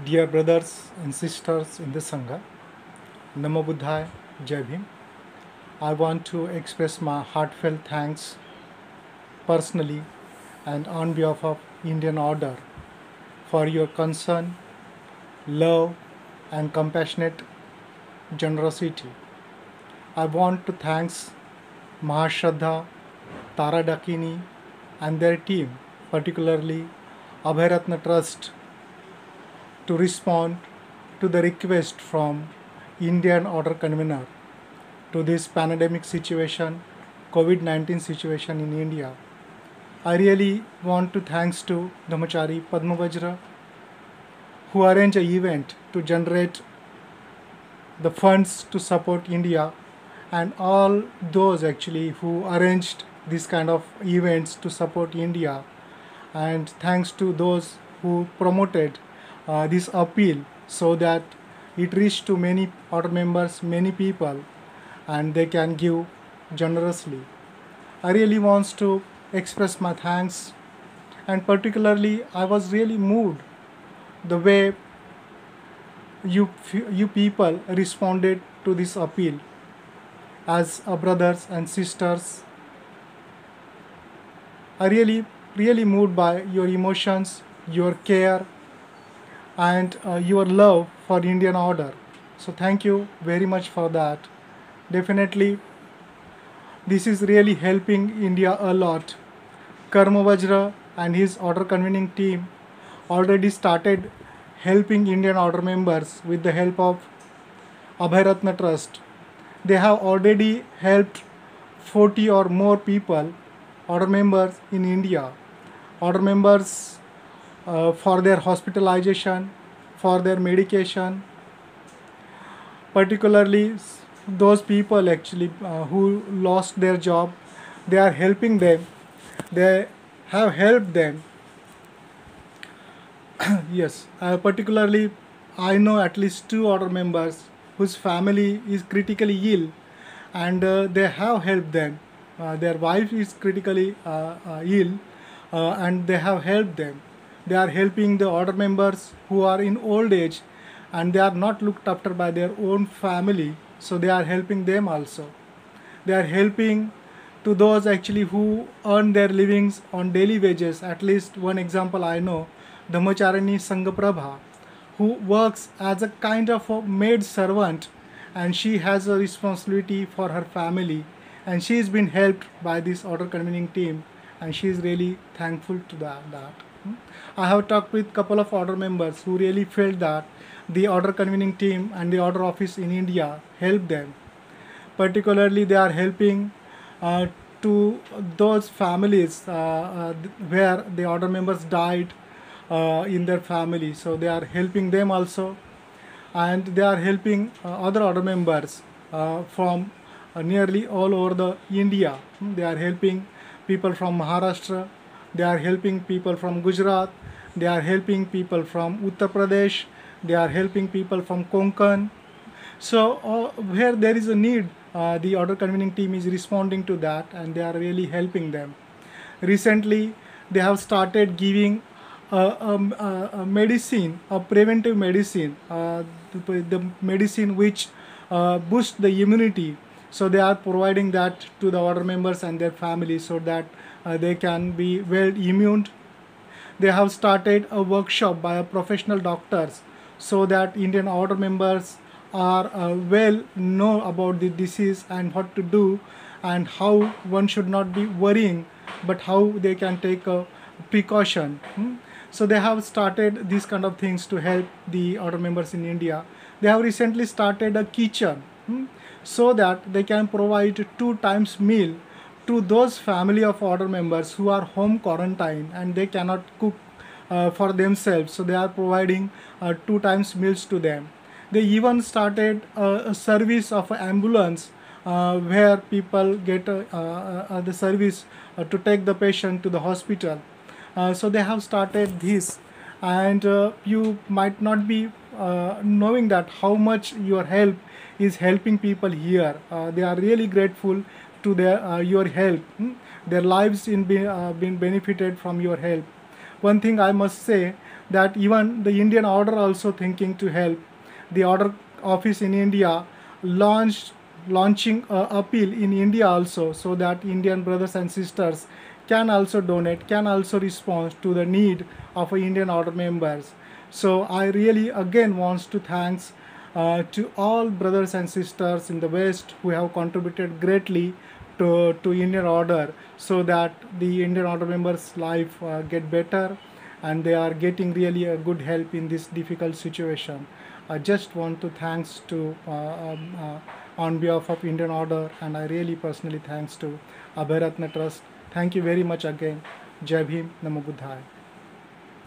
Dear brothers and sisters in the Sangha, Namo Buddhaya, Jai Bhim. I want to express my heartfelt thanks personally and on behalf of Indian Order for your concern, love, and compassionate generosity. I want to thank Mahashraddha, Tara Dakini, and their team, particularly Abhayratna Trust, to respond to the request from Indian Order Convener to this pandemic situation, COVID-19 situation in India. I really want to thanks to Dhamachari Padmavajra who arranged an event to generate the funds to support India, and all those actually who arranged this kind of events to support India, and thanks to those who promoted this appeal so that it reached to many order members, many people, and they can give generously. I really wants to express my thanks, and particularly I was really moved the way you people responded to this appeal as brothers and sisters. I really moved by your emotions, your care, and your love for Indian Order. So thank you very much for that. Definitely, this is really helping India a lot. Karma Vajra and his order convening team already started helping Indian Order members with the help of Abhayratna Trust. They have already helped 40 or more people, order members in India, order members for their hospitalization, for their medication, particularly those people actually who lost their job. They are helping them. They have helped them. Yes, particularly I know at least two order members whose family is critically ill, and they have helped them. Their wife is critically ill, and they have helped them. They are helping the order members who are in old age and they are not looked after by their own family, so they are helping them also. They are helping to those actually who earn their livings on daily wages. At least one example I know, Dhamacharani Sangaprabha, who works as a kind of a maid servant, and she has a responsibility for her family, and she has been helped by this order convening team, and she is really thankful to that. I have talked with couple of order members who really felt that the order convening team and the order office in India helped them. Particularly, they are helping uh, to those families where the order members died in their family. So they are helping them also, and they are helping other order members from nearly all over the India. They are helping people from Maharashtra. They are helping people from Gujarat. They are helping people from Uttar Pradesh. They are helping people from Konkan. So where there is a need, the order convening team is responding to that, and they are really helping them. Recently, they have started giving a medicine, a preventive medicine, the medicine which boosts the immunity. So they are providing that to the order members and their families so that they can be well immune. They have started a workshop by a professional doctors so that Indian order members are well know about the disease and what to do, and how one should not be worrying, but how they can take a precaution. So they have started these kind of things to help the order members in India. They have recently started a kitchen, so that they can provide 2 times meal to those family of order members who are home quarantine and they cannot cook for themselves. So they are providing 2 times meals to them. They even started a service of ambulance where people get the service to take the patient to the hospital. So they have started this, and you might not be knowing that how much your help is helping people here. They are really grateful to your help. Their lives in been benefited from your help. One thing I must say, that even the Indian Order also thinking to help. The Order office in India launching a appeal in India also, so that Indian brothers and sisters can also donate, can also respond to the need of Indian Order members. So I really again wants to thanks to all brothers and sisters in the West who have contributed greatly to Indian Order, so that the Indian Order members' life get better, and they are getting really a good help in this difficult situation. I just want to thanks to on behalf of Indian Order, and I really personally thanks to Abhay Ratna Trust. Thank you very much again. Jai Bhim, Namo Buddhaya.